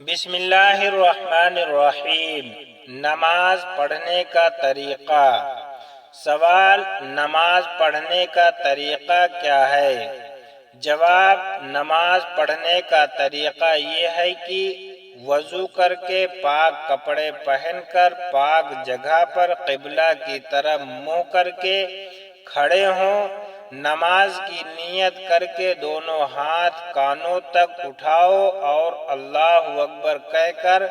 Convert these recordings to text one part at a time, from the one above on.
بسم اللہ الرحمن الرحیم۔ نماز پڑھنے کا طریقہ۔ سوال: نماز پڑھنے کا طریقہ کیا ہے؟ جواب: نماز پڑھنے کا طریقہ یہ ہے کہ وضو کر کے پاک کپڑے پہن کر پاک جگہ پر قبلہ کی طرف منہ کر کے کھڑے ہوں، نماز کی نیت کر کے دونوں ہاتھ کانوں تک اٹھاؤ اور اللہ اکبر کہہ کر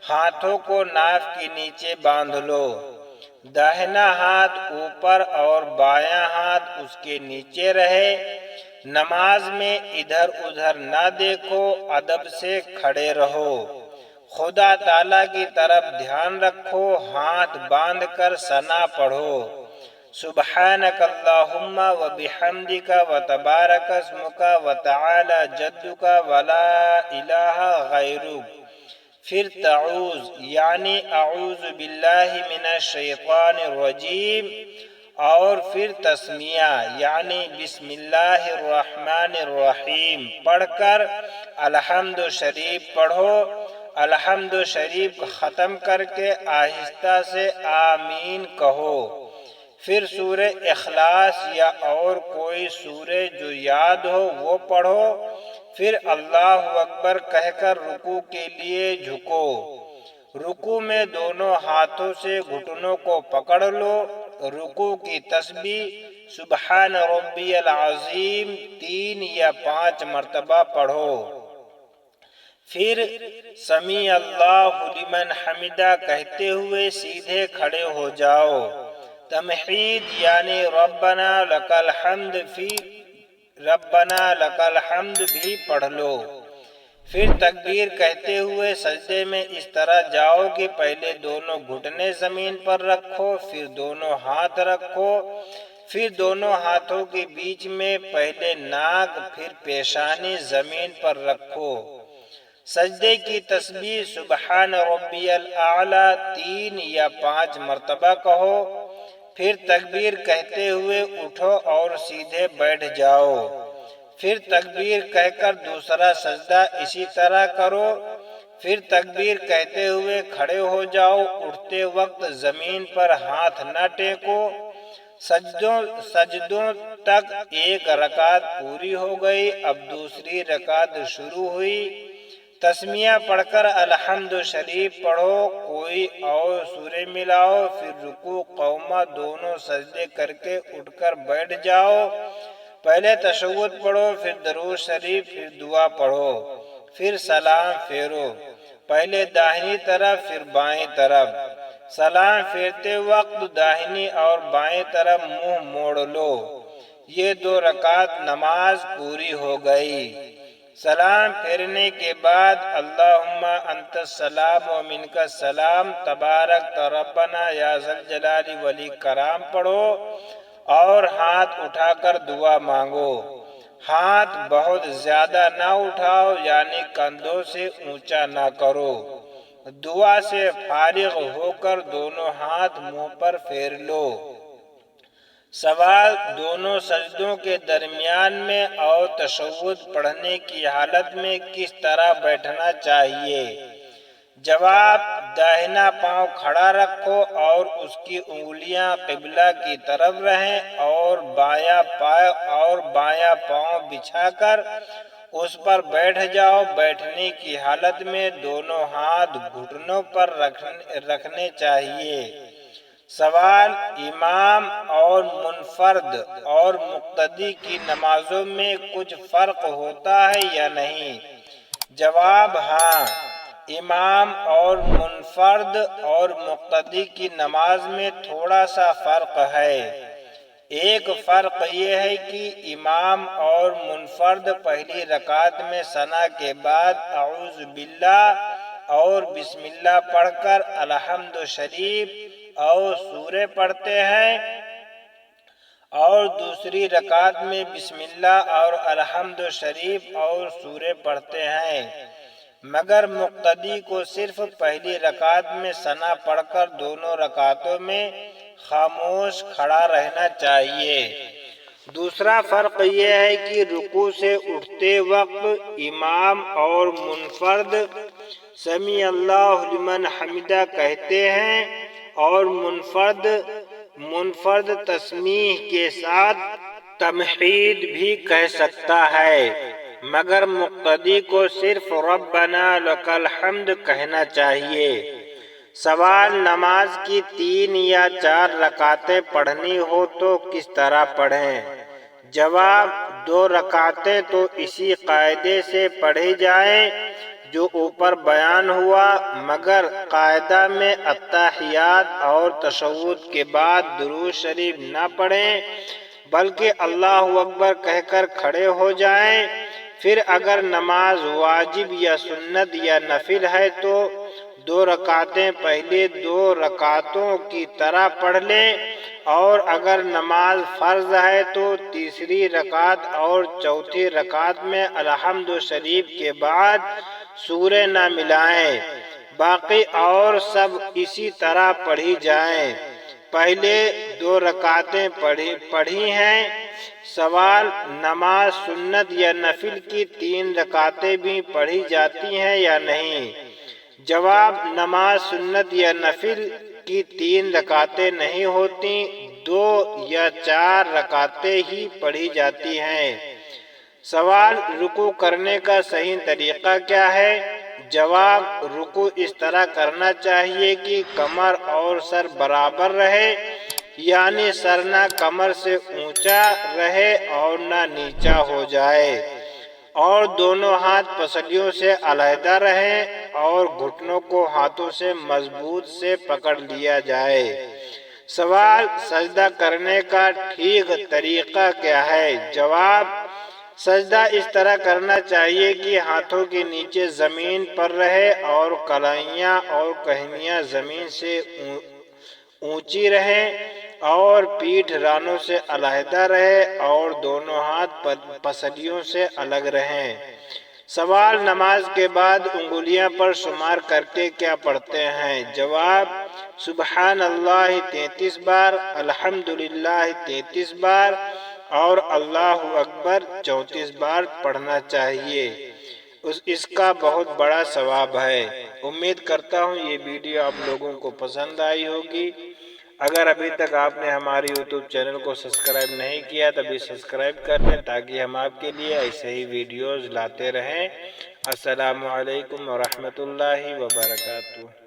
ہاتھوں کو ناف کے نیچے باندھ لو۔ داہنا ہاتھ اوپر اور بایاں ہاتھ اس کے نیچے رہے۔ نماز میں ادھر ادھر نہ دیکھو، ادب سے کھڑے رہو۔ خدا تعالیٰ کی طرف دھیان رکھو، ہاتھ باندھ کر ثنا پڑھو: سبحانک اللہم و بحمدک و تبارک اسمک و تعالی جدک و لا الہ غیرک۔ پھر تعوذ یعنی اعوذ باللہ من الشیطان الرجیم، اور پھر تسمیہ یعنی بسم اللہ الرحمن الرحیم پڑھ کر الحمد شریف پڑھو۔ الحمد شریف ختم کر کے آہستہ سے آمین کہو۔ پھر سورہ اخلاص یا اور کوئی سورہ جو یاد ہو وہ پڑھو۔ پھر اللہ اکبر کہہ کر رکوع کے لیے جھکو۔ رکوع میں دونوں ہاتھوں سے گھٹنوں کو پکڑ لو۔ رکوع کی تسبیح سبحان ربی العظیم 3 یا 5 مرتبہ پڑھو۔ پھر سمیع اللہ لمن حمدہ کہتے ہوئے سیدھے کھڑے ہو جاؤ۔ تمہید یعنی ربنا لک الحمد بھی پڑھ لو۔ پھر تکبیر کہتے ہوئے سجدے میں اس طرح جاؤ کہ پہلے دونوں گھٹنے زمین پر رکھو، پھر دونوں ہاتھ رکھو، پھر دونوں ہاتھوں کے بیچ میں پہلے ناک پھر پیشانی زمین پر رکھو۔ سجدے کی تسبیح سبحان ربی الاعلی 3 یا 5 مرتبہ کہو۔ پھر تکبیر کہتے ہوئے اٹھو اور سیدھے بیٹھ جاؤ۔ پھر تکبیر کہہ کر دوسرا سجدہ اسی طرح کرو۔ پھر تکبیر کہتے ہوئے کھڑے ہو جاؤ۔ اٹھتے وقت زمین پر ہاتھ نہ ٹیکو۔ سجدوں تک ایک رکعت پوری ہو گئی، اب دوسری رکعت شروع ہوئی۔ تسمیہ پڑھ کر الحمد شریف پڑھو، کوئی اور سورہ ملاؤ، پھر رکوع قومہ دونوں سجدے کر کے اٹھ کر بیٹھ جاؤ۔ پہلے تشہد پڑھو، پھر درود شریف، پھر دعا پڑھو، پھر سلام پھیرو، پہلے داہنی طرف پھر بائیں طرف۔ سلام پھیرتے وقت داہنی اور بائیں طرف منہ موڑ لو۔ یہ 2 رکعت نماز پوری ہو گئی۔ سلام پھیرنے کے بعد اللہم انت السلام و منک السلام تبارک ربنا یا ذا الجلال والاکرام پڑھو اور ہاتھ اٹھا کر دعا مانگو۔ ہاتھ بہت زیادہ نہ اٹھاؤ یعنی کندھوں سے اونچا نہ کرو۔ دعا سے فارغ ہو کر دونوں ہاتھ منہ پر پھیر لو۔ سوال: دونوں سجدوں کے درمیان میں اور تشہد پڑھنے کی حالت میں کس طرح بیٹھنا چاہیے؟ جواب: داہنا پاؤں کھڑا رکھو اور اس کی انگلیاں قبلہ کی طرف رہیں، اور بایاں پاؤں بچھا کر اس پر بیٹھ جاؤ۔ بیٹھنے کی حالت میں دونوں ہاتھ گھٹنوں پر رکھنے چاہیے۔ سوال: امام اور منفرد اور مقتدی کی نمازوں میں کچھ فرق ہوتا ہے یا نہیں؟ جواب: ہاں، امام اور منفرد اور مقتدی کی نماز میں تھوڑا سا فرق ہے۔ ایک فرق یہ ہے کہ امام اور منفرد پہلی رکعت میں ثنا کے بعد اعوذ باللہ اور بسم اللہ پڑھ کر الحمد شریف اور سورہ پڑھتے ہیں، اور دوسری رکعت میں بسم اللہ اور الحمد شریف اور سورہ پڑھتے ہیں، مگر مقتدی کو صرف پہلی رکعت میں ثنا پڑھ کر دونوں رکعتوں میں خاموش کھڑا رہنا چاہیے۔ دوسرا فرق یہ ہے کہ رکوع سے اٹھتے وقت امام اور منفرد سمیع اللہ لمن حمدہ کہتے ہیں اور منفرد تسمیح کے ساتھ تمحید بھی کہہ سکتا ہے، مگر مقتدی کو صرف ربنا لک الحمد کہنا چاہیے۔ سوال: نماز کی 3 یا 4 رکعتیں پڑھنی ہو تو کس طرح پڑھیں؟ جواب: 2 رکعتیں تو اسی قاعدے سے پڑھی جائیں جو اوپر بیان ہوا، مگر قاعدہ میں التحیات اور تشہد کے بعد درود شریف نہ پڑھیں بلکہ اللہ اکبر کہہ کر کھڑے ہو جائیں۔ پھر اگر نماز واجب یا سنت یا نفل ہے تو 2 رکعتیں پہلے 2 رکعتوں کی طرح پڑھ لیں، اور اگر نماز فرض ہے تو تیسری رکعت اور چوتھی رکعت میں الحمد شریف کے بعد سورہ نہ ملائیں، باقی اور سب اسی طرح پڑھی جائیں۔ پہلے 2 رکعتیں پڑھی ہیں۔ سوال: نماز سنت یا نفل کی 3 رکعتیں بھی پڑھی جاتی ہیں یا نہیں؟ جواب: نماز سنت یا نفل کی 3 رکعتیں نہیں ہوتی، 2 یا 4 رکعتیں ہی پڑھی جاتی ہیں۔ سوال: رکوع کرنے کا صحیح طریقہ کیا ہے؟ جواب: رکوع اس طرح کرنا چاہیے کہ کمر اور سر برابر رہے، یعنی سر نہ کمر سے اونچا رہے اور نہ نیچا ہو جائے، اور دونوں ہاتھ پسلیوں سے علیحدہ رہیں اور گھٹنوں کو ہاتھوں سے مضبوط سے پکڑ لیا جائے۔ سوال: سجدہ کرنے کا ٹھیک طریقہ کیا ہے؟ جواب: سجدہ اس طرح کرنا چاہیے کہ ہاتھوں کے نیچے زمین پر رہے اور کلائیاں اور کہنیاں زمین سے اونچی رہیں اور پیٹھ رانوں سے علیحدہ رہے اور دونوں ہاتھ پسلیوں سے الگ رہیں۔ سوال: نماز کے بعد انگلیاں پر شمار کر کے کیا پڑھتے ہیں؟ جواب: سبحان اللہ 33 بار، الحمدللہ 33 بار اور اللہ اکبر 34 بار پڑھنا چاہیے۔ اس کا بہت بڑا ثواب ہے۔ امید کرتا ہوں یہ ویڈیو آپ لوگوں کو پسند آئی ہوگی۔ اگر ابھی تک آپ نے ہمارے یوٹیوب چینل کو سبسکرائب نہیں کیا تو ابھی سبسکرائب کر لیں تاکہ ہم آپ کے لیے ایسے ہی ویڈیوز لاتے رہیں۔ السلام علیکم ورحمۃ اللہ وبرکاتہ۔